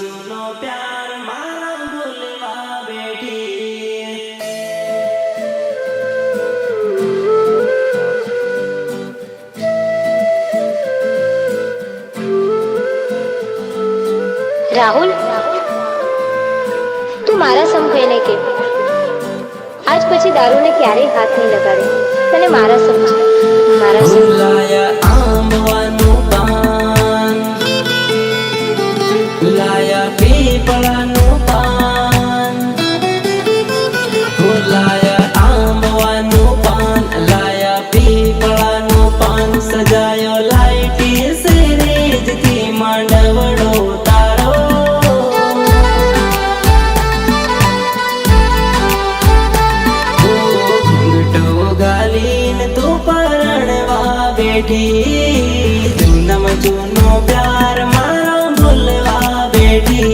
Juno प्यार मारा भूलवा बैठी। राहुल, તું મારા સમ કહીને કે આજ પછી દારૂને ક્યારેય હાથ નહીં લગાડે. તને મારા સમ છે, મારા સમ. લાયા આંબવાનું પાન, લાયા પીપળાનું પાન, લાયા આંબવાનું પાન, લાયા પીપળાનું પાન, સજાયો લાઈટી સિરીજથી માંડવડો તારો. ઘૂંઘટો ગાલીને તું પરણવા બેઠી, જૂનામાં જૂનો પ્યાર મારો ભૂલવા બેઠી.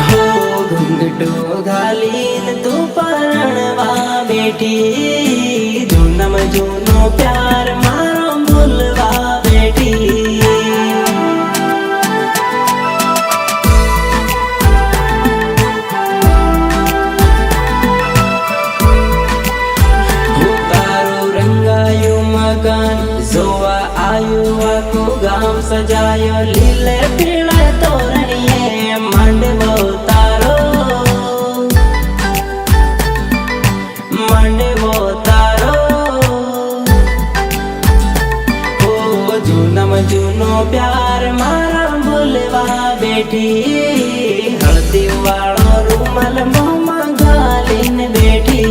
હો ઘૂંઘટો ગાલીને તું પરણવા બેઠી, જૂનામાં જૂનો પ્યાર મારો ભૂલવા બેઠી. જોવા આયું આખું ગામ, સજાયો લીલે પીળા તોરણીએ માંડવો તારો, માંડવો તારો. ઓ જૂનામાં જૂનો પ્યાર મારા ભૂલવા બેઠી, હળદી વાળો રૂમાલ મોંમાં ગાલીને બેઠી.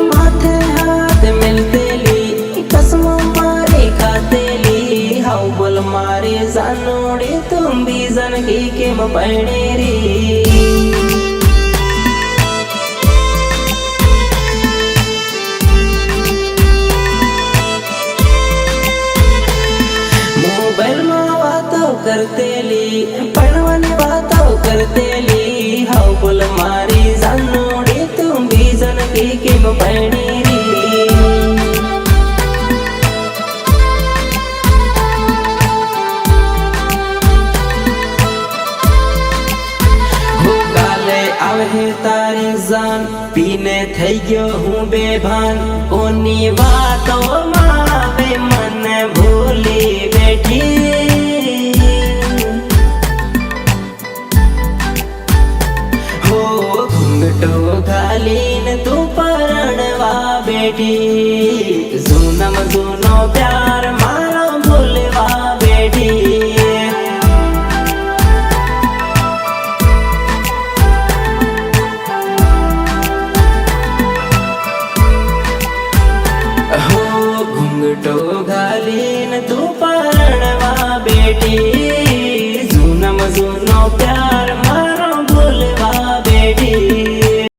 माथे हाथ मिलतेली कसमों मारे खातेली, हाउ बोल मारे जानोड़े तुम भी जन के मपणे रे. मोबाइल में बातों करतेली, पढ़वानी बातों करतेली, हाउ बोल मारी जानोड़े तुम भी जन के मपणे रे. हो गाले आवे तारी जान, पीने થઈ ગયો હું બેભાન, કોની વાતોમાં આવે મને ભૂલી બેઠી. હો ઘૂંઘટો ગાલીને તું પરણવા બેઠી, જૂનામાં જૂનો પ્યાર